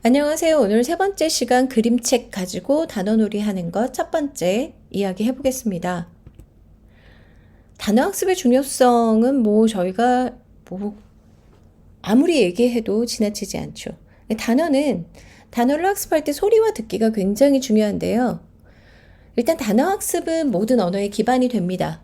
안녕하세요. 오늘 세 번째 시간 그림책 가지고 단어놀이 하는 것 첫 번째 이야기 해보겠습니다. 단어학습의 중요성은 저희가 아무리 얘기해도 지나치지 않죠. 단어를 학습할 때 소리와 듣기가 굉장히 중요한데요. 일단 단어학습은 모든 언어의 기반이 됩니다.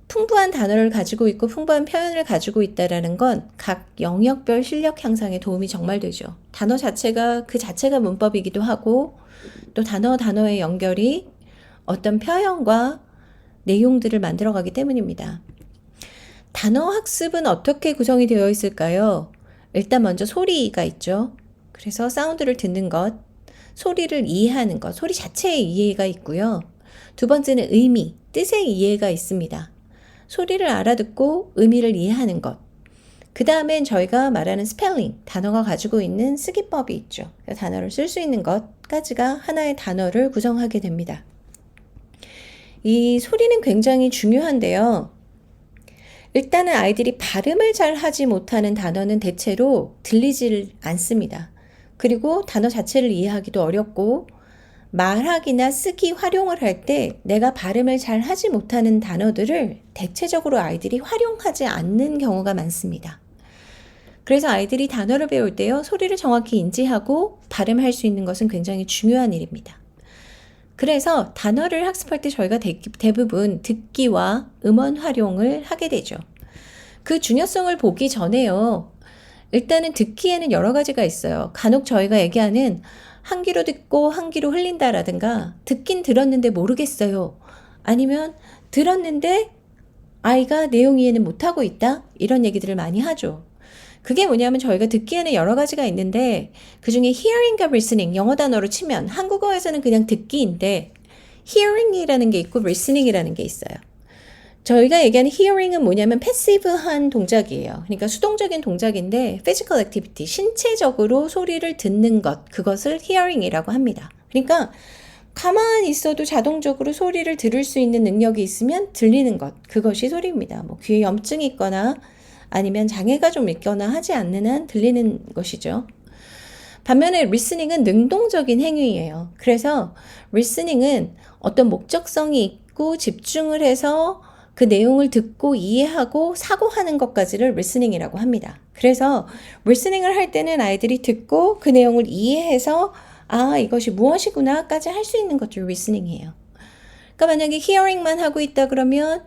풍부한 단어를 가지고 있고 풍부한 표현을 가지고 있다는 건 각 영역별 실력 향상에 도움이 정말 되죠. 단어 자체가 그 자체가 문법이기도 하고 또 단어의 연결이 어떤 표현과 내용들을 만들어가기 때문입니다. 단어 학습은 어떻게 구성이 되어 있을까요? 일단 먼저 소리가 있죠. 그래서 사운드를 듣는 것, 소리를 이해하는 것, 소리 자체의 이해가 있고요. 두 번째는 의미, 뜻의 이해가 있습니다. 소리를 알아듣고 의미를 이해하는 것. 그 다음엔 저희가 말하는 스펠링, 단어가 가지고 있는 쓰기법이 있죠. 단어를 쓸 수 있는 것까지가 하나의 단어를 구성하게 됩니다. 이 소리는 굉장히 중요한데요. 일단은 아이들이 발음을 잘 하지 못하는 단어는 대체로 들리질 않습니다. 그리고 단어 자체를 이해하기도 어렵고 말하기나 쓰기, 활용을 할 때 내가 발음을 잘 하지 못하는 단어들을 대체적으로 아이들이 활용하지 않는 경우가 많습니다. 그래서 아이들이 단어를 배울 때요, 소리를 정확히 인지하고 발음할 수 있는 것은 굉장히 중요한 일입니다. 그래서 단어를 학습할 때 저희가 대부분 듣기와 음원 활용을 하게 되죠. 그 중요성을 보기 전에요, 일단은 듣기에는 여러 가지가 있어요. 간혹 저희가 얘기하는 한 귀로 듣고 한 귀로 흘린다라든가 듣긴 들었는데 모르겠어요. 아니면 들었는데 아이가 내용 이해는 못하고 있다? 이런 얘기들을 많이 하죠. 그게 뭐냐면 저희가 듣기에는 여러 가지가 있는데 그중에 hearing과 listening, 영어 단어로 치면 한국어에서는 그냥 듣기인데 hearing이라는 게 있고 listening이라는 게 있어요. 저희가 얘기하는 hearing은 뭐냐면 패시브한 동작이에요. 그러니까 수동적인 동작인데 physical activity, 신체적으로 소리를 듣는 것, 그것을 hearing이라고 합니다. 그러니까 가만히 있어도 자동적으로 소리를 들을 수 있는 능력이 있으면 들리는 것, 그것이 소리입니다. 귀에 염증이 있거나 아니면 장애가 좀 있거나 하지 않는 한 들리는 것이죠. 반면에 listening은 능동적인 행위예요. 그래서 listening은 어떤 목적성이 있고 집중을 해서 그 내용을 듣고 이해하고 사고하는 것까지를 listening이라고 합니다. 그래서 listening을 할 때는 아이들이 듣고 그 내용을 이해해서 이것이 무엇이구나까지 할 수 있는 것들이 listening이에요. 그러니까 만약에 hearing만 하고 있다 그러면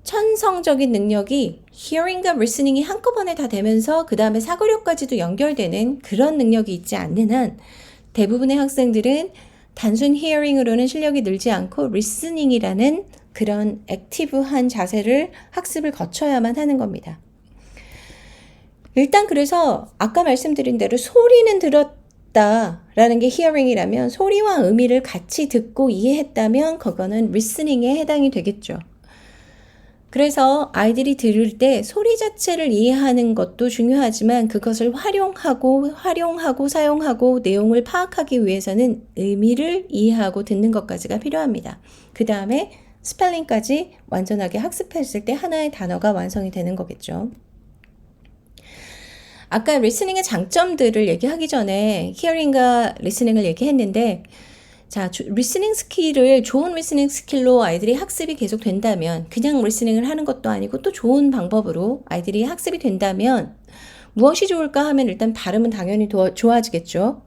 천성적인 능력이 hearing과 listening이 한꺼번에 다 되면서 그 다음에 사고력까지도 연결되는 그런 능력이 있지 않는 한 대부분의 학생들은 단순 hearing으로는 실력이 늘지 않고 listening이라는 그런 액티브한 자세를 학습을 거쳐야만 하는 겁니다. 일단 그래서 아까 말씀드린 대로 소리는 들었다라는 게 hearing이라면 소리와 의미를 같이 듣고 이해했다면 그거는 listening에 해당이 되겠죠. 그래서 아이들이 들을 때 소리 자체를 이해하는 것도 중요하지만 그것을 활용하고 사용하고 내용을 파악하기 위해서는 의미를 이해하고 듣는 것까지가 필요합니다. 그 다음에 스펠링까지 완전하게 학습했을 때 하나의 단어가 완성이 되는 거겠죠. 아까 리스닝의 장점들을 얘기하기 전에 히어링과 리스닝을 얘기했는데 리스닝 스킬을 좋은 리스닝 스킬로 아이들이 학습이 계속 된다면 그냥 리스닝을 하는 것도 아니고 또 좋은 방법으로 아이들이 학습이 된다면 무엇이 좋을까 하면 일단 발음은 당연히 좋아지겠죠.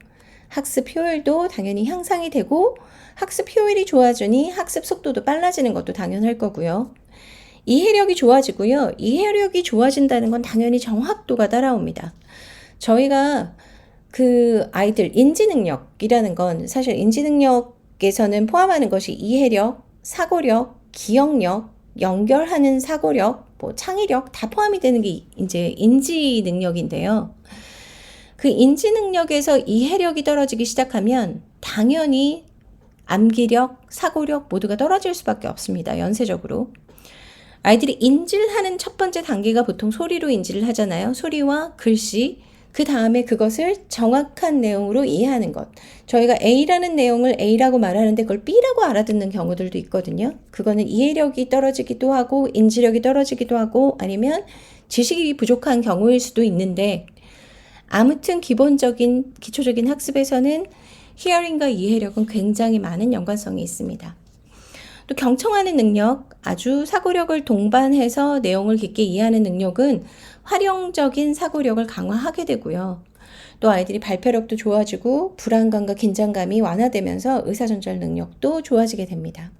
학습 효율도 당연히 향상이 되고 학습 효율이 좋아지니 학습 속도도 빨라지는 것도 당연할 거고요. 이해력이 좋아지고요. 이해력이 좋아진다는 건 당연히 정확도가 따라옵니다. 저희가 그 아이들 인지능력이라는 건 사실 인지능력에서는 포함하는 것이 이해력, 사고력, 기억력, 연결하는 사고력, 창의력 다 포함이 되는 게 이제 인지능력인데요. 그 인지능력에서 이해력이 떨어지기 시작하면 당연히 암기력, 사고력 모두가 떨어질 수밖에 없습니다. 연쇄적으로. 아이들이 인지를 하는 첫 번째 단계가 보통 소리로 인지를 하잖아요. 소리와 글씨. 그 다음에 그것을 정확한 내용으로 이해하는 것. 저희가 A라는 내용을 A라고 말하는데 그걸 B라고 알아듣는 경우들도 있거든요. 그거는 이해력이 떨어지기도 하고 인지력이 떨어지기도 하고 아니면 지식이 부족한 경우일 수도 있는데 아무튼 기본적인 기초적인 학습에서는 히어링과 이해력은 굉장히 많은 연관성이 있습니다. 또 경청하는 능력, 아주 사고력을 동반해서 내용을 깊게 이해하는 능력은 활용적인 사고력을 강화하게 되고요. 또 아이들이 발표력도 좋아지고 불안감과 긴장감이 완화되면서 의사전달 능력도 좋아지게 됩니다.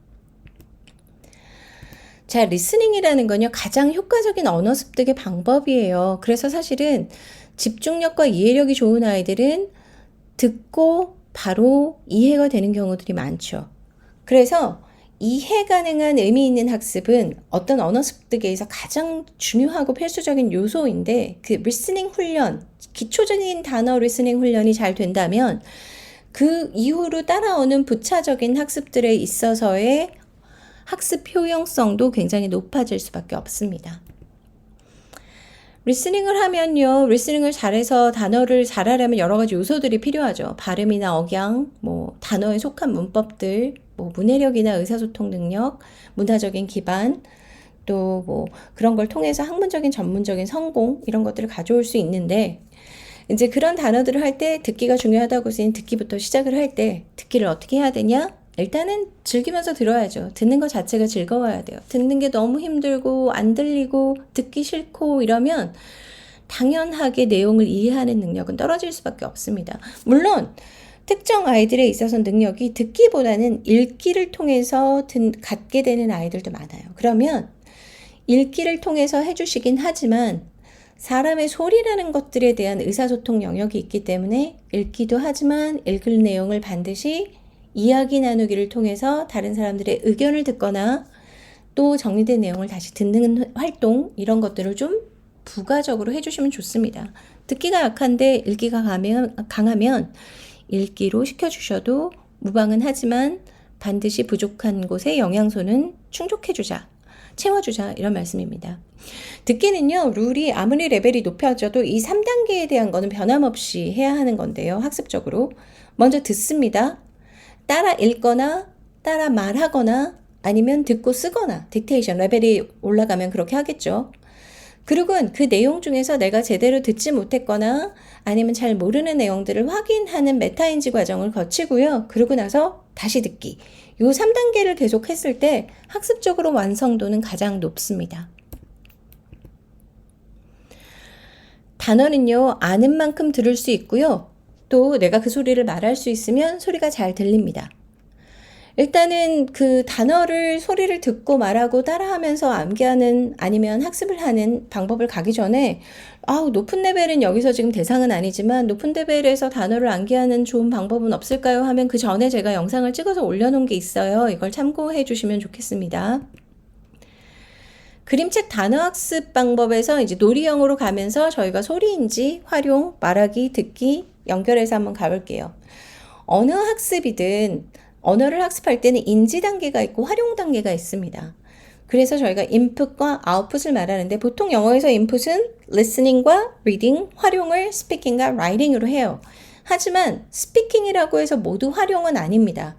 자, 리스닝이라는 건요, 가장 효과적인 언어 습득의 방법이에요. 그래서 사실은 집중력과 이해력이 좋은 아이들은 듣고 바로 이해가 되는 경우들이 많죠. 그래서 이해 가능한 의미 있는 학습은 어떤 언어 습득에서 가장 중요하고 필수적인 요소인데, 그 리스닝 훈련, 기초적인 단어 리스닝 훈련이 잘 된다면 그 이후로 따라오는 부차적인 학습들에 있어서의 학습 효용성도 굉장히 높아질 수밖에 없습니다. 리스닝을 하면요, 리스닝을 잘해서 단어를 잘하려면 여러 가지 요소들이 필요하죠. 발음이나 억양, 단어에 속한 문법들, 문해력이나 의사소통 능력, 문화적인 기반, 또 그런 걸 통해서 학문적인 전문적인 성공, 이런 것들을 가져올 수 있는데, 이제 그런 단어들을 할 때 듣기가 중요하다고 해서 듣기부터 시작을 할 때 듣기를 어떻게 해야 되냐? 일단은 즐기면서 들어야죠. 듣는 것 자체가 즐거워야 돼요. 듣는 게 너무 힘들고 안 들리고 듣기 싫고 이러면 당연하게 내용을 이해하는 능력은 떨어질 수밖에 없습니다. 물론 특정 아이들에 있어서 능력이 듣기보다는 읽기를 통해서 갖게 되는 아이들도 많아요. 그러면 읽기를 통해서 해주시긴 하지만 사람의 소리라는 것들에 대한 의사소통 영역이 있기 때문에 읽기도 하지만 읽을 내용을 반드시 이야기 나누기를 통해서 다른 사람들의 의견을 듣거나 또 정리된 내용을 다시 듣는 활동, 이런 것들을 좀 부가적으로 해주시면 좋습니다. 듣기가 약한데 읽기가 강하면 읽기로 시켜주셔도 무방은 하지만 반드시 부족한 곳에 영양소는 충족해주자, 채워주자, 이런 말씀입니다. 듣기는요, 룰이 아무리 레벨이 높아져도 이 3단계에 대한 거는 변함없이 해야 하는 건데요. 학습적으로 먼저 듣습니다. 따라 읽거나 따라 말하거나 아니면 듣고 쓰거나, 딕테이션 레벨이 올라가면 그렇게 하겠죠. 그리고 그 내용 중에서 내가 제대로 듣지 못했거나 아니면 잘 모르는 내용들을 확인하는 메타인지 과정을 거치고요. 그러고 나서 다시 듣기. 요 3단계를 계속 했을 때 학습적으로 완성도는 가장 높습니다. 단어는요, 아는 만큼 들을 수 있고요. 또 내가 그 소리를 말할 수 있으면 소리가 잘 들립니다. 일단은 그 단어를 소리를 듣고 말하고 따라하면서 암기하는 아니면 학습을 하는 방법을 가기 전에 높은 레벨은 여기서 지금 대상은 아니지만 높은 레벨에서 단어를 암기하는 좋은 방법은 없을까요? 하면 그 전에 제가 영상을 찍어서 올려놓은 게 있어요. 이걸 참고해 주시면 좋겠습니다. 그림책 단어학습 방법에서 이제 놀이형으로 가면서 저희가 소리인지 활용, 말하기, 듣기 연결해서 한번 가볼게요. 어느 학습이든 언어를 학습할 때는 인지 단계가 있고 활용 단계가 있습니다. 그래서 저희가 인풋과 아웃풋을 말하는데 보통 영어에서 인풋은 listening과 reading, 활용을 speaking과 writing으로 해요. 하지만 speaking이라고 해서 모두 활용은 아닙니다.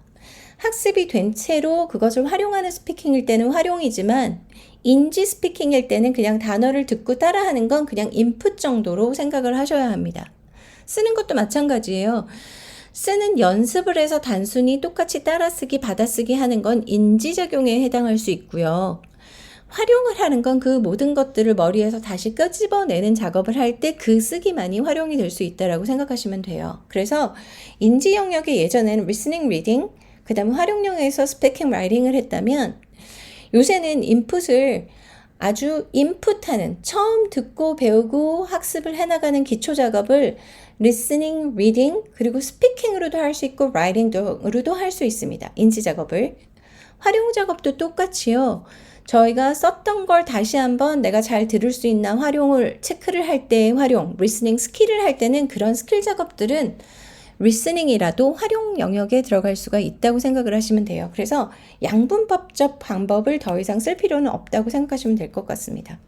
학습이 된 채로 그것을 활용하는 스피킹일 때는 활용이지만 인지 스피킹일 때는 그냥 단어를 듣고 따라하는 건 그냥 인풋 정도로 생각을 하셔야 합니다. 쓰는 것도 마찬가지예요. 쓰는 연습을 해서 단순히 똑같이 따라쓰기, 받아쓰기 하는 건 인지작용에 해당할 수 있고요. 활용을 하는 건 그 모든 것들을 머리에서 다시 끄집어내는 작업을 할 때 그 쓰기만이 활용이 될 수 있다고 생각하시면 돼요. 그래서 인지 영역에 예전에는 listening, reading, 그 다음에 활용형에서 speaking, writing을 했다면 요새는 인풋을 아주 인풋하는, 처음 듣고 배우고 학습을 해나가는 기초 작업을 listening, reading, 그리고 speaking으로도 할 수 있고 writing으로도 할 수 있습니다. 인지 작업을. 활용 작업도 똑같이요. 저희가 썼던 걸 다시 한번 내가 잘 들을 수 있나 활용을 체크를 할 때 활용, listening 스킬을 할 때는 그런 스킬 작업들은 리스닝이라도 활용 영역에 들어갈 수가 있다고 생각을 하시면 돼요. 그래서 양분법적 방법을 더 이상 쓸 필요는 없다고 생각하시면 될 것 같습니다.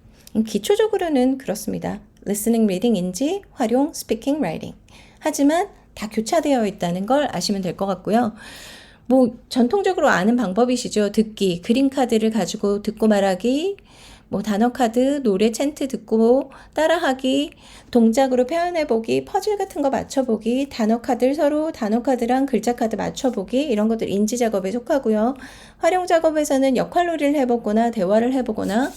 기초적으로는 그렇습니다. listening, reading, 인지, 활용, speaking, writing. 하지만 다 교차되어 있다는 걸 아시면 될 것 같고요. 전통적으로 아는 방법이시죠. 듣기, 그림 카드를 가지고 듣고 말하기, 뭐 단어 카드, 노래 챈트 듣고 따라하기, 동작으로 표현해보기, 퍼즐 같은 거 맞춰보기, 단어 카드를 서로 단어 카드랑 글자 카드 맞춰보기 이런 것들 인지 작업에 속하고요. 활용 작업에서는 역할놀이를 해보거나 대화를 해보거나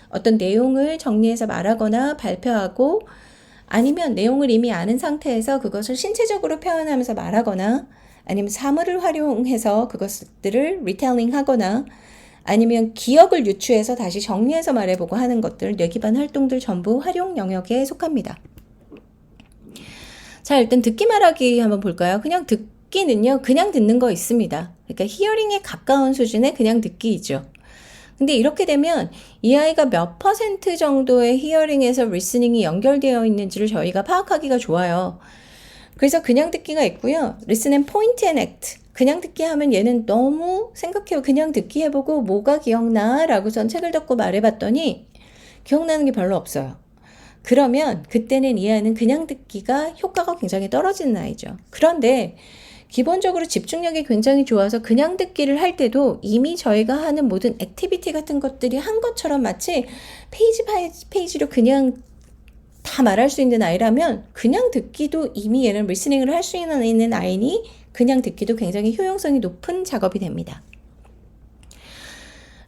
어떤 내용을 정리해서 말하거나 발표하고 아니면 내용을 이미 아는 상태에서 그것을 신체적으로 표현하면서 말하거나 아니면 사물을 활용해서 그것들을 리텔링 하거나 아니면 기억을 유추해서 다시 정리해서 말해보고 하는 것들, 뇌기반 활동들 전부 활용 영역에 속합니다. 자, 일단 듣기 말하기 한번 볼까요? 그냥 듣기는요, 그냥 듣는 거 있습니다. 그러니까 히어링에 가까운 수준의 그냥 듣기이죠. 근데 이렇게 되면 이 아이가 몇 % 정도의 히어링에서 리스닝이 연결되어 있는지를 저희가 파악하기가 좋아요. 그래서 그냥 듣기가 있고요. Listen and point and act. 그냥 듣기 하면 얘는 너무 생각해요. 그냥 듣기 해보고 뭐가 기억나? 라고 전 책을 덮고 말해봤더니 기억나는 게 별로 없어요. 그러면 그때는 이 아이는 그냥 듣기가 효과가 굉장히 떨어지는 아이죠. 그런데 기본적으로 집중력이 굉장히 좋아서 그냥 듣기를 할 때도 이미 저희가 하는 모든 액티비티 같은 것들이 한 것처럼 마치 페이지 바이 페이지로 그냥 다 말할 수 있는 아이라면 그냥 듣기도 이미 얘는 리스닝을 할 수 있는 아이니 그냥 듣기도 굉장히 효용성이 높은 작업이 됩니다.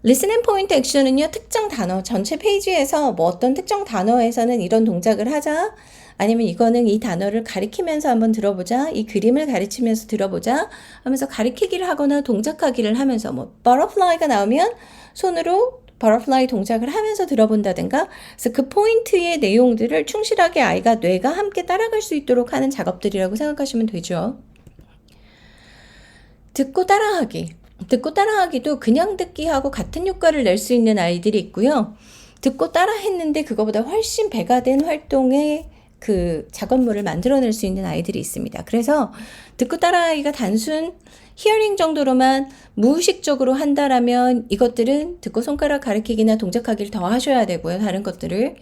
Listen and point action은요, 특정 단어, 전체 페이지에서 뭐 어떤 특정 단어에서는 이런 동작을 하자, 아니면 이거는 이 단어를 가리키면서 한번 들어보자, 이 그림을 가르치면서 들어보자 하면서 가리키기를 하거나 동작하기를 하면서 뭐 butterfly가 나오면 손으로 butterfly 동작을 하면서 들어본다든가, 그래서 그 포인트의 내용들을 충실하게 아이가 뇌가 함께 따라갈 수 있도록 하는 작업들이라고 생각하시면 되죠. 듣고 따라하기. 듣고 따라하기도 그냥 듣기하고 같은 효과를 낼 수 있는 아이들이 있고요. 듣고 따라 했는데 그거보다 훨씬 배가 된 활동의 그 작업물을 만들어낼 수 있는 아이들이 있습니다. 그래서 듣고 따라하기가 단순 히어링 정도로만 무의식적으로 한다라면 이것들은 듣고 손가락 가리키기나 동작하기를 더 하셔야 되고요. 다른 것들을.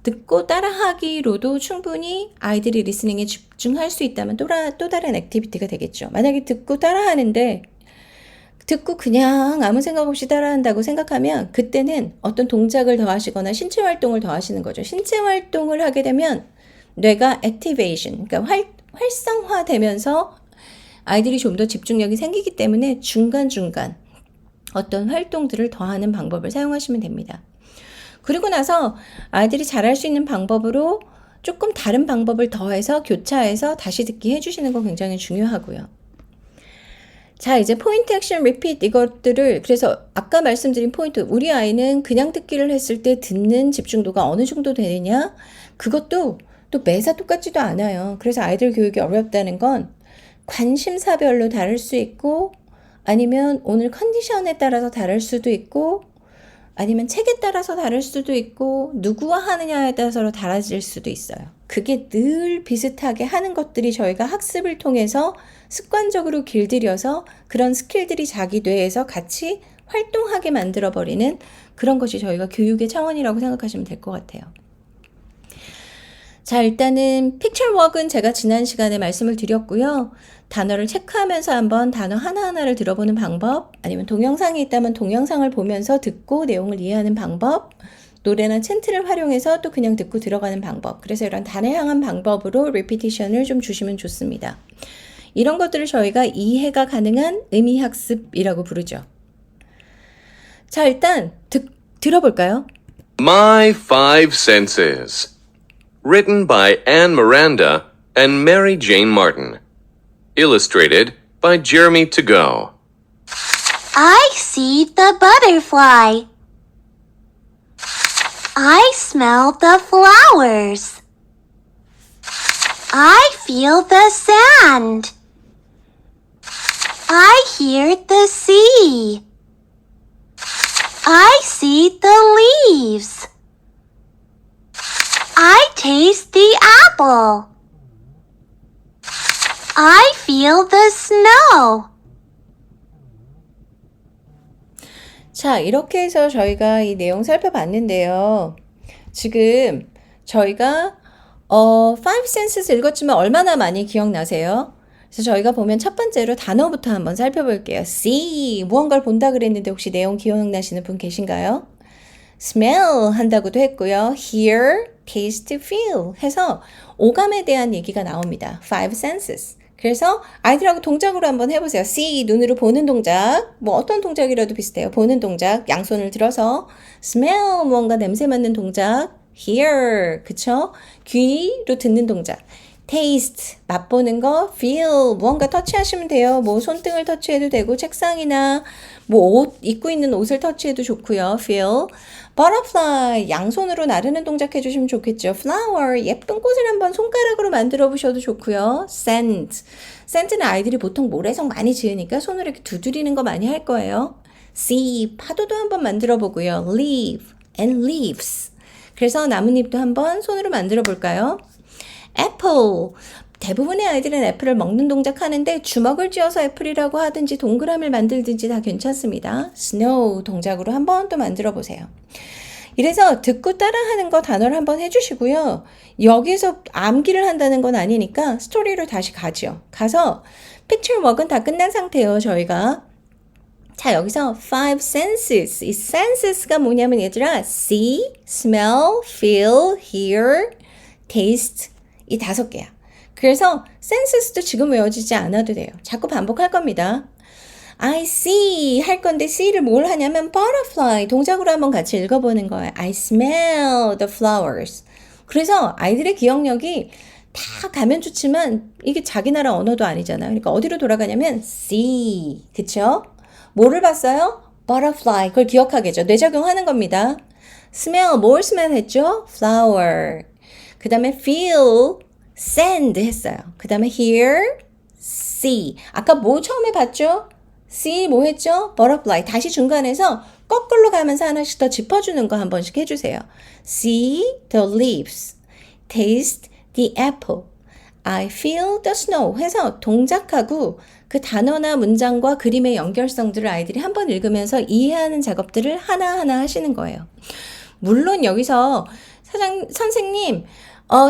듣고 따라하기로도 충분히 아이들이 리스닝에 집중할 수 있다면 또 다른 액티비티가 되겠죠. 만약에 듣고 따라하는데 듣고 그냥 아무 생각 없이 따라한다고 생각하면 그때는 어떤 동작을 더 하시거나 신체 활동을 더 하시는 거죠. 신체 활동을 하게 되면 뇌가 액티베이션, 그러니까 활성화되면서 아이들이 좀 더 집중력이 생기기 때문에 중간중간 어떤 활동들을 더 하는 방법을 사용하시면 됩니다. 그리고 나서 아이들이 잘할 수 있는 방법으로 조금 다른 방법을 더해서 교차해서 다시 듣기 해주시는 거 굉장히 중요하고요. 자, 이제 포인트 액션 리피트 이것들을, 그래서 아까 말씀드린 포인트, 우리 아이는 그냥 듣기를 했을 때 듣는 집중도가 어느 정도 되느냐, 그것도 또 매사 똑같지도 않아요. 그래서 아이들 교육이 어렵다는 건 관심사별로 다를 수 있고 아니면 오늘 컨디션에 따라서 다를 수도 있고 아니면 책에 따라서 다를 수도 있고 누구와 하느냐에 따라서 달라질 수도 있어요. 그게 늘 비슷하게 하는 것들이 저희가 학습을 통해서 습관적으로 길들여서 그런 스킬들이 자기 뇌에서 같이 활동하게 만들어버리는 그런 것이 저희가 교육의 차원이라고 생각하시면 될 것 같아요. 자, 일단은 픽처워크는 제가 지난 시간에 말씀을 드렸고요. 단어를 체크하면서 한번 단어 하나하나를 들어보는 방법, 아니면 동영상이 있다면 동영상을 보면서 듣고 내용을 이해하는 방법, 노래나 챈트를 활용해서 또 그냥 듣고 들어가는 방법. 그래서 이런 단어 향한 방법으로 리피티션을 좀 주시면 좋습니다. 이런 것들을 저희가 이해가 가능한 의미학습이라고 부르죠. 자, 일단 들어볼까요? My Five Senses. Written by Anne Miranda and Mary Jane Martin. Illustrated by Jeremy Tago. I see the butterfly. I smell the flowers. I feel the sand. I hear the sea. I see the leaves. I taste the apple. I feel the snow. 자, 이렇게 해서 저희가 이 내용 살펴봤는데요. 지금 저희가 Five Senses 읽었지만 얼마나 많이 기억나세요? 그래서 저희가 보면 첫 번째로 단어부터 한번 살펴볼게요. See, 무언가를 본다 그랬는데 혹시 내용 기억나시는 분 계신가요? smell 한다고도 했고요. hear, taste, feel 해서 오감에 대한 얘기가 나옵니다. five senses. 그래서 아이들하고 동작으로 한번 해보세요. see, 눈으로 보는 동작. 뭐 어떤 동작이라도 비슷해요. 보는 동작. 양손을 들어서 smell, 무언가 냄새 맡는 동작. hear, 그쵸? 귀로 듣는 동작. taste, 맛보는 거. feel, 무언가 터치하시면 돼요. 뭐 손등을 터치해도 되고 책상이나 뭐 옷, 입고 있는 옷을 터치해도 좋고요. feel. butterfly, 양손으로 나르는 동작 해주시면 좋겠죠. flower, 예쁜 꽃을 한번 손가락으로 만들어 보셔도 좋고요. scent, scent는 아이들이 보통 모래성 많이 지으니까 손으로 이렇게 두드리는 거 많이 할 거예요. sea, 파도도 한번 만들어 보고요. leaf and leaves, 그래서 나뭇잎도 한번 손으로 만들어 볼까요? apple, 대부분의 아이들은 애플을 먹는 동작 하는데 주먹을 쥐어서 애플이라고 하든지 동그라미를 만들든지 다 괜찮습니다. snow 동작으로 한번 또 만들어 보세요. 이래서 듣고 따라하는 거 단어를 한번 해주시고요. 여기서 암기를 한다는 건 아니니까 스토리로 다시 가죠. 가서 picture work은 다 끝난 상태예요, 저희가. 자, 여기서 five senses. 이 senses가 뭐냐면 얘들아, see, smell, feel, hear, taste, 이 5개야. 그래서 senses도 지금 외워지지 않아도 돼요. 자꾸 반복할 겁니다. I see 할 건데 see를 뭘 하냐면 butterfly 동작으로 한번 같이 읽어보는 거예요. I smell the flowers. 그래서 아이들의 기억력이 다 가면 좋지만 이게 자기 나라 언어도 아니잖아요. 그러니까 어디로 돌아가냐면 see, 그쵸? 뭐를 봤어요? butterfly. 그걸 기억하겠죠. 뇌적용하는 겁니다. smell, 뭘 smell 했죠? flower. 그 다음에 feel, sand 했어요. 그 다음에 hear, see. 아까 뭐 처음에 봤죠? see 뭐 했죠? butterfly. 다시 중간에서 거꾸로 가면서 하나씩 더 짚어주는 거 한 번씩 해주세요. see the leaves, taste the apple, I feel the snow 해서 동작하고 그 단어나 문장과 그림의 연결성들을 아이들이 한번 읽으면서 이해하는 작업들을 하나하나 하시는 거예요. 물론 여기서 선생님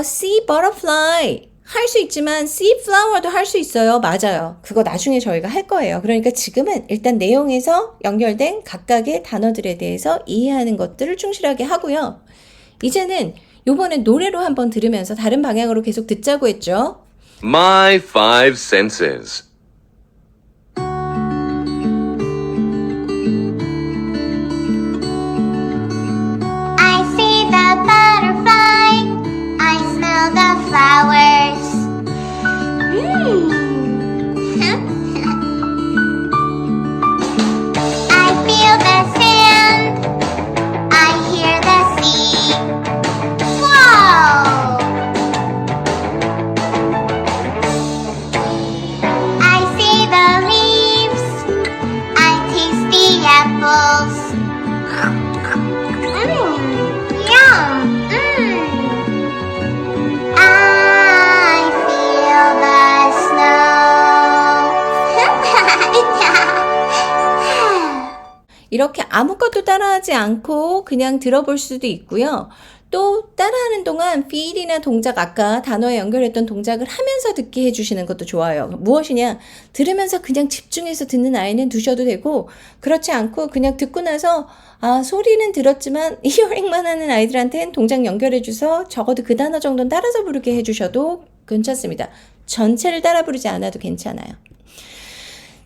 see butterfly 할 수 있지만 see flower도 할 수 있어요. 맞아요. 그거 나중에 저희가 할 거예요. 그러니까 지금은 일단 내용에서 연결된 각각의 단어들에 대해서 이해하는 것들을 충실하게 하고요. 이제는 요번에 노래로 한번 들으면서 다른 방향으로 계속 듣자고 했죠. My five senses. I see the butterfly. I smell the flowers. I feel the sand. I hear the sea. Whoa! I see the leaves. I taste the apples. Yum! I feel the snow. 이렇게 아무것도 따라하지 않고 그냥 들어볼 수도 있고요. 또 따라하는 동안 feel이나 동작, 아까 단어에 연결했던 동작을 하면서 듣게 해주시는 것도 좋아요. 무엇이냐? 들으면서 그냥 집중해서 듣는 아이는 두셔도 되고, 그렇지 않고 그냥 듣고 나서 소리는 들었지만 히어링만 하는 아이들한테는 동작 연결해줘서 적어도 그 단어 정도는 따라서 부르게 해주셔도 괜찮습니다. 전체를 따라 부르지 않아도 괜찮아요.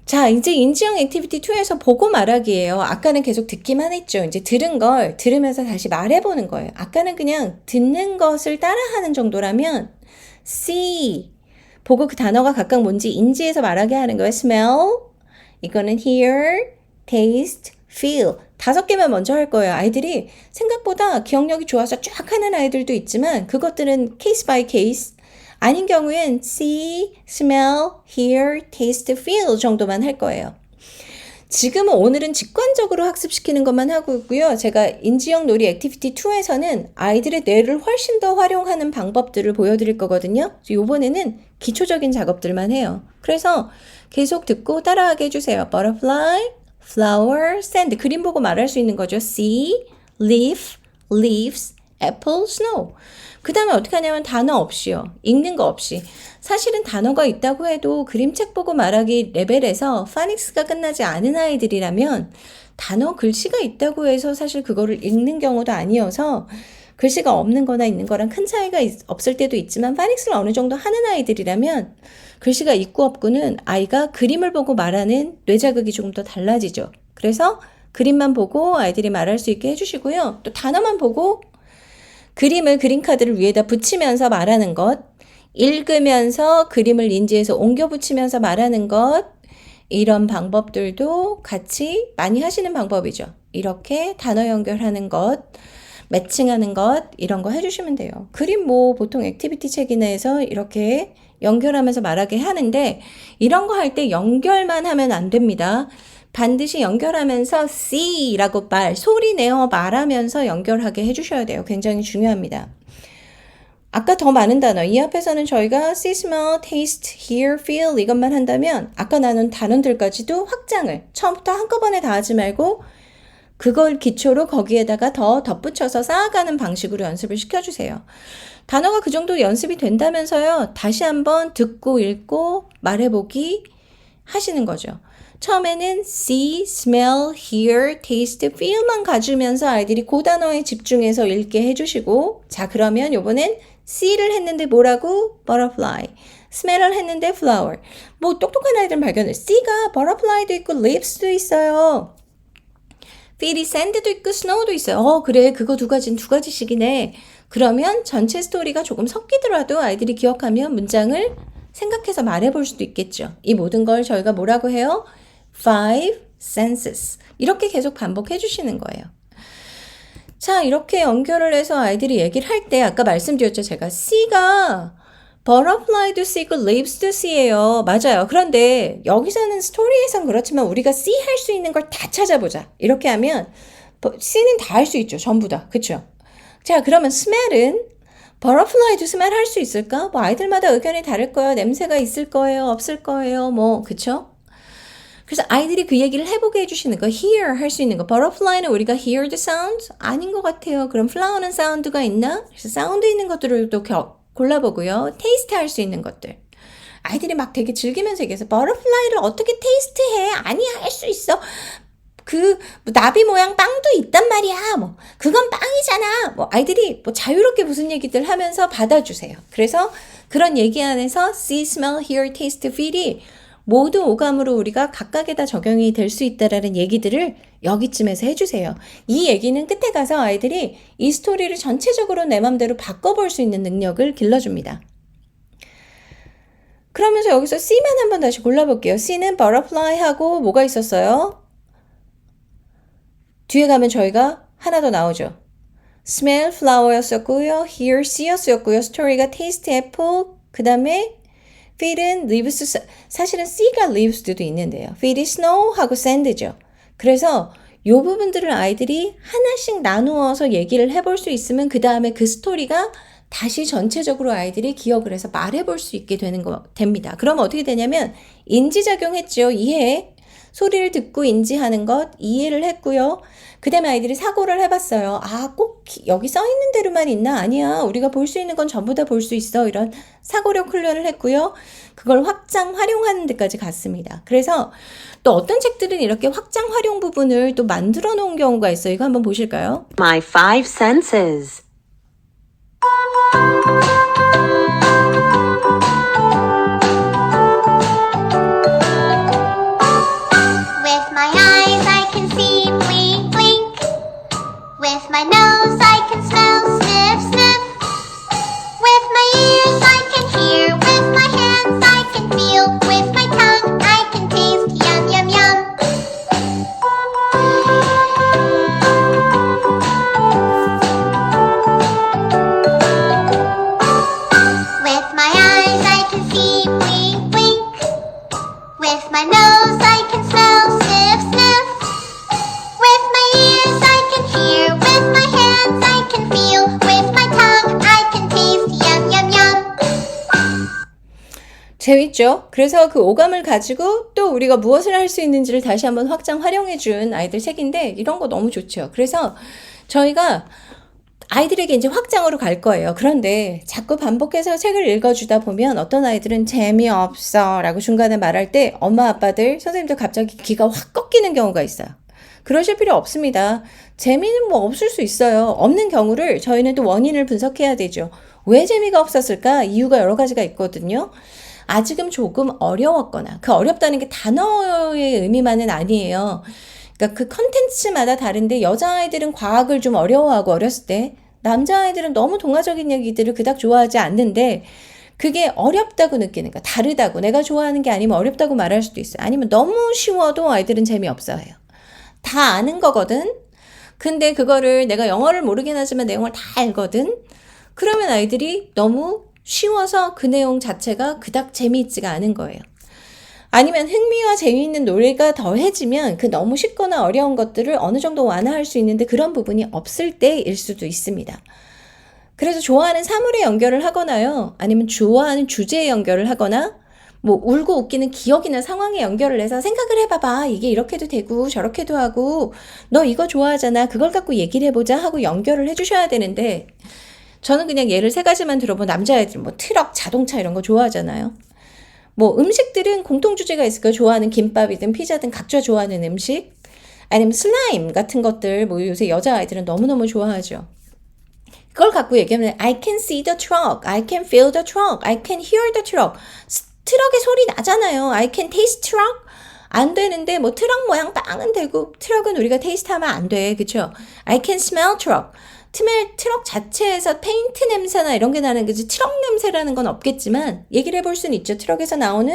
자, 이제 인지형 액티비티 2에서 보고 말하기예요. 아까는 계속 듣기만 했죠. 이제 들은 걸 들으면서 다시 말해보는 거예요. 아까는 그냥 듣는 것을 따라하는 정도라면 see, 보고 그 단어가 각각 뭔지 인지해서 말하게 하는 거예요. smell, 이거는 hear, taste, feel. 5개만 먼저 할 거예요. 아이들이 생각보다 기억력이 좋아서 쫙 하는 아이들도 있지만 그것들은 케이스 바이 케이스, 아닌 경우엔 see, smell, hear, taste, feel 정도만 할 거예요. 지금은 오늘은 직관적으로 학습시키는 것만 하고 있고요. 제가 인지형 놀이 액티비티 2에서는 아이들의 뇌를 훨씬 더 활용하는 방법들을 보여드릴 거거든요. 이번에는 기초적인 작업들만 해요. 그래서 계속 듣고 따라하게 해주세요. butterfly, flower, sand. 그림 보고 말할 수 있는 거죠. see, leaf, leaves, apple, snow. 그 다음에 어떻게 하냐면 단어 없이요. 읽는 거 없이. 사실은 단어가 있다고 해도 그림책 보고 말하기 레벨에서 파닉스가 끝나지 않은 아이들이라면 단어 글씨가 있다고 해서 사실 그거를 읽는 경우도 아니어서 글씨가 없는 거나 있는 거랑 큰 차이가 없을 때도 있지만 파닉스를 어느 정도 하는 아이들이라면 글씨가 있고 없고는 아이가 그림을 보고 말하는 뇌자극이 조금 더 달라지죠. 그래서 그림만 보고 아이들이 말할 수 있게 해주시고요. 또 단어만 보고 그림을 그림카드를 위에다 붙이면서 말하는 것, 읽으면서 그림을 인지해서 옮겨 붙이면서 말하는 것, 이런 방법들도 같이 많이 하시는 방법이죠. 이렇게 단어 연결하는 것, 매칭하는 것, 이런 거 해주시면 돼요. 그림 뭐 보통 액티비티 책이나 이렇게 연결하면서 말하게 하는데 이런 거 할 때 연결만 하면 안 됩니다. 반드시 연결하면서 C라고 소리 내어 말하면서 연결하게 해주셔야 돼요. 굉장히 중요합니다. 아까 더 많은 단어, 이 앞에서는 저희가 see, smell, taste, hear, feel 이것만 한다면 아까 나눈 단어들까지도 확장을 처음부터 한꺼번에 다 하지 말고 그걸 기초로 거기에다가 더 덧붙여서 쌓아가는 방식으로 연습을 시켜주세요. 단어가 그 정도 연습이 된다면서요. 다시 한번 듣고 읽고 말해보기 하시는 거죠. 처음에는 see, smell, hear, taste, feel만 가지면서 아이들이 그 단어에 집중해서 읽게 해주시고 자 그러면 요번엔 see를 했는데 뭐라고? butterfly. smell을 했는데 flower. 뭐 똑똑한 아이들 발견을 see가 butterfly도 있고 leaves도 있어요. feel이 sand도 있고 snow도 있어요. 그래 그거 두 가지씩이네. 그러면 전체 스토리가 조금 섞이더라도 아이들이 기억하면 문장을 생각해서 말해볼 수도 있겠죠. 이 모든 걸 저희가 뭐라고 해요? Five senses. 이렇게 계속 반복해 주시는 거예요. 자, 이렇게 연결을 해서 아이들이 얘기를 할 때 아까 말씀드렸죠. 제가 C가 butterfly도 C고 leaves도 C예요. 맞아요. 그런데 여기서는 스토리에선 그렇지만 우리가 C 할 수 있는 걸 다 찾아보자. 이렇게 하면 C는 다 할 수 있죠. 전부 다. 그쵸? 자, 그러면 smell은 butterfly도 smell 할 수 있을까? 뭐 아이들마다 의견이 다를 거예요. 냄새가 있을 거예요. 없을 거예요. 뭐 그쵸? 그래서 아이들이 그 얘기를 해보게 해주시는 거, hear 할 수 있는 거. butterfly는 우리가 hear the sound? 아닌 것 같아요. 그럼 flower는 사운드가 있나? 그래서 사운드 있는 것들을 또 골라보고요. taste 할 수 있는 것들. 아이들이 막 되게 즐기면서 얘기해서 butterfly를 어떻게 taste해? 아니야, 할 수 있어. 나비 모양 빵도 있단 말이야. 뭐, 그건 빵이잖아. 뭐, 아이들이 뭐 자유롭게 무슨 얘기들 하면서 받아주세요. 그래서 그런 얘기 안에서 see, smell, hear, taste, feel이 모두 오감으로 우리가 각각에다 적용이 될 수 있다라는 얘기들을 여기쯤에서 해주세요. 이 얘기는 끝에 가서 아이들이 이 스토리를 전체적으로 내 맘대로 바꿔볼 수 있는 능력을 길러줍니다. 그러면서 여기서 C만 한번 다시 골라볼게요. C는 butterfly하고 뭐가 있었어요? 뒤에 가면 저희가 하나 더 나오죠. smell, flower였었고요. hear, see였고요. 스토리가 taste, apple, 그 다음에 feel은 leaves, 사실은 C가 leaves도 있는데요. feel이 snow하고 sand죠. 그래서 이 부분들을 아이들이 하나씩 나누어서 얘기를 해볼 수 있으면 그 다음에 그 스토리가 다시 전체적으로 아이들이 기억을 해서 말해볼 수 있게 됩니다. 그럼 어떻게 되냐면 인지작용했죠. 이해. 소리를 듣고 인지하는 것, 이해를 했고요. 그 다음에 아이들이 사고를 해봤어요. 아, 꼭 여기 써있는 대로만 있나? 아니야. 우리가 볼 수 있는 건 전부 다 볼 수 있어. 이런 사고력 훈련을 했고요. 그걸 활용하는 데까지 갔습니다. 그래서 또 어떤 책들은 이렇게 확장 활용 부분을 또 만들어 놓은 경우가 있어요. 이거 한번 보실까요? My five senses. With my eyes I can see, blink, blink. With my nose I can smell, sniff, sniff. With my ears I can hear, with my hands I can feel, with my tongue I can taste, yum, yum, yum. With my eyes I can see, blink, blink. With my nose I can smell, sniff, sniff. With my ears I can hear, with my hands I can feel, with my tongue I can taste, yum, yum, yum. 재밌죠? 그래서 그 오감을 가지고 또 우리가 무엇을 할 수 있는지를 다시 한번 확장 활용해 준 아이들 책인데 이런 거 너무 좋죠. 그래서 저희가 아이들에게 이제 확장으로 갈 거예요. 그런데 자꾸 반복해서 책을 읽어주다 보면 어떤 아이들은 재미없어 라고 중간에 말할 때 엄마 아빠들 선생님들 갑자기 귀가 확 꺾이는 경우가 있어요. 그러실 필요 없습니다. 재미는 뭐 없을 수 있어요. 없는 경우를 저희는 또 원인을 분석해야 되죠. 왜 재미가 없었을까? 이유가 여러 가지가 있거든요. 아직은 조금 어려웠거나 그 어렵다는 게 단어의 의미만은 아니에요. 그러니까 그 컨텐츠마다 다른데 여자아이들은 과학을 좀 어려워하고 어렸을 때 남자아이들은 너무 동화적인 얘기들을 그닥 좋아하지 않는데 그게 어렵다고 느끼는 거야. 다르다고. 내가 좋아하는 게 아니면 어렵다고 말할 수도 있어요. 아니면 너무 쉬워도 아이들은 재미없어 해요. 다 아는 거거든. 근데 그거를 내가 영어를 모르긴 하지만 내용을 다 알거든. 그러면 아이들이 너무 쉬워서 그 내용 자체가 그닥 재미있지가 않은 거예요. 아니면 흥미와 재미있는 노래가 더해지면 그 너무 쉽거나 어려운 것들을 어느 정도 완화할 수 있는데 그런 부분이 없을 때일 수도 있습니다. 그래서 좋아하는 사물에 연결을 하거나요. 아니면 좋아하는 주제에 연결을 하거나 뭐 울고 웃기는 기억이나 상황에 연결을 해서 생각을 해봐봐. 이게 이렇게도 되고 저렇게도 하고 너 이거 좋아하잖아. 그걸 갖고 얘기를 해보자 하고 연결을 해주셔야 되는데 저는 그냥 예를 3가지만 들어본 남자애들 뭐 트럭, 자동차 이런 거 좋아하잖아요. 뭐 음식들은 공통주제가 있을 거예요. 좋아하는 김밥이든 피자든 각자 좋아하는 음식 아니면 슬라임 같은 것들 뭐 요새 여자아이들은 너무너무 좋아하죠. 그걸 갖고 얘기하면 I can see the truck, I can feel the truck, I can hear the truck. 트럭의 소리 나잖아요. I can taste truck. 안 되는데 뭐 트럭 모양 빵은 되고 트럭은 우리가 테이스트하면 안 돼. 그쵸? I can smell truck. 트럭 자체에서 페인트 냄새나 이런 게 나는 거지 트럭 냄새라는 건 없겠지만 얘기를 해볼 수는 있죠. 트럭에서 나오는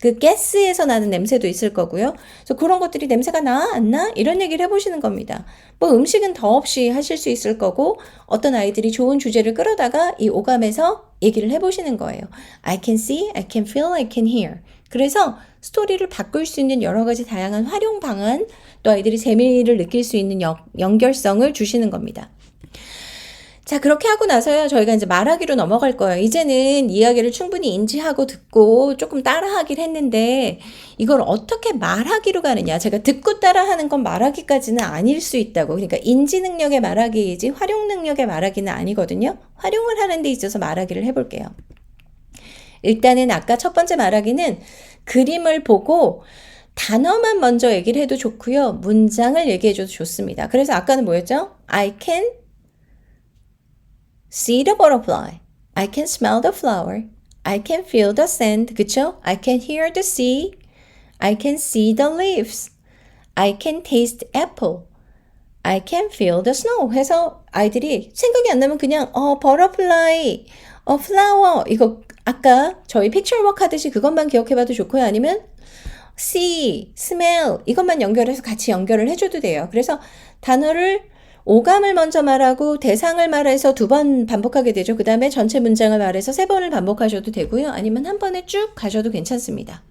그 가스에서 나는 냄새도 있을 거고요. 그래서 그런 것들이 냄새가 나? 안 나? 이런 얘기를 해보시는 겁니다. 뭐 음식은 더없이 하실 수 있을 거고 어떤 아이들이 좋은 주제를 끌어다가 이 오감에서 얘기를 해보시는 거예요. I can see, I can feel, I can hear. 그래서 스토리를 바꿀 수 있는 여러 가지 다양한 활용 방안 또 아이들이 재미를 느낄 수 있는 연결성을 주시는 겁니다. 자, 그렇게 하고 나서요, 저희가 이제 말하기로 넘어갈 거예요. 이제는 이야기를 충분히 인지하고 듣고 조금 따라하긴 했는데, 이걸 어떻게 말하기로 가느냐. 제가 듣고 따라하는 건 말하기까지는 아닐 수 있다고. 그러니까 인지 능력의 말하기이지 활용 능력의 말하기는 아니거든요. 활용을 하는 데 있어서 말하기를 해볼게요. 일단은 아까 첫 번째 말하기는 그림을 보고 단어만 먼저 얘기를 해도 좋고요. 문장을 얘기해줘도 좋습니다. 그래서 아까는 뭐였죠? I can see the butterfly. I can smell the flower. I can feel the sand. 그쵸? I can hear the sea. I can see the leaves. I can taste apple. I can feel the snow. 해서 아이들이 생각이 안 나면 그냥 butterfly, flower 이거 아까 저희 픽처워크 하듯이 그것만 기억해봐도 좋고요. 아니면 see, smell 이것만 연결해서 같이 연결을 해줘도 돼요. 그래서 단어를 오감을 먼저 말하고 대상을 말해서 2번 반복하게 되죠. 그 다음에 전체 문장을 말해서 3번을 반복하셔도 되고요. 아니면 한 번에 쭉 가셔도 괜찮습니다.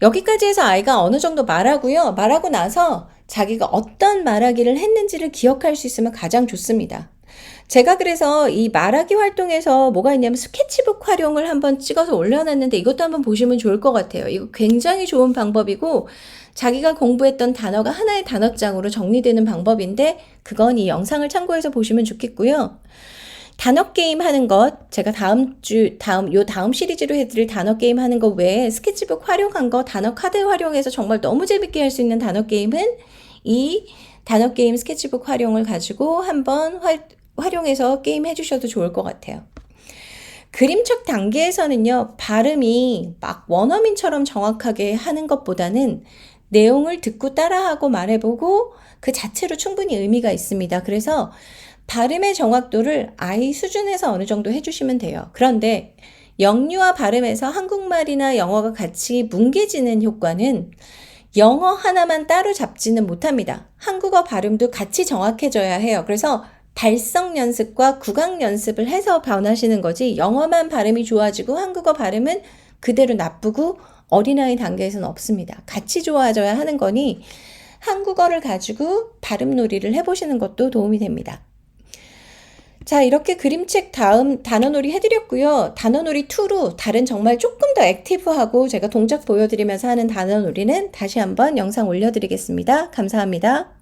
여기까지 해서 아이가 어느 정도 말하고요. 말하고 나서 자기가 어떤 말하기를 했는지를 기억할 수 있으면 가장 좋습니다. 제가 그래서 이 말하기 활동에서 뭐가 있냐면 스케치북 활용을 한번 찍어서 올려놨는데 이것도 한번 보시면 좋을 것 같아요. 이거 굉장히 좋은 방법이고 자기가 공부했던 단어가 하나의 단어장으로 정리되는 방법인데 그건 이 영상을 참고해서 보시면 좋겠고요. 단어 게임 하는 것 제가 다음 시리즈로 해드릴 단어 게임 하는 거 외에 스케치북 활용한 거 단어 카드 활용해서 정말 너무 재밌게 할 수 있는 단어 게임은 이 단어 게임 스케치북 활용을 가지고 한번 활용해서 게임 해주셔도 좋을 것 같아요. 그림책 단계에서는요, 발음이 막 원어민처럼 정확하게 하는 것보다는 내용을 듣고 따라하고 말해보고 그 자체로 충분히 의미가 있습니다. 그래서 발음의 정확도를 아이 수준에서 어느 정도 해주시면 돼요. 그런데 영유아 발음에서 한국말이나 영어가 같이 뭉개지는 효과는 영어 하나만 따로 잡지는 못합니다. 한국어 발음도 같이 정확해져야 해요. 그래서 발성 연습과 구강 연습을 해서 변하시는 거지 영어만 발음이 좋아지고 한국어 발음은 그대로 나쁘고 어린아이 단계에서는 없습니다. 같이 좋아져야 하는 거니 한국어를 가지고 발음 놀이를 해보시는 것도 도움이 됩니다. 자, 이렇게 그림책 다음 단어놀이 해드렸고요. 단어놀이 2로 다른 정말 조금 더 액티브하고 제가 동작 보여드리면서 하는 단어놀이는 다시 한번 영상 올려드리겠습니다. 감사합니다.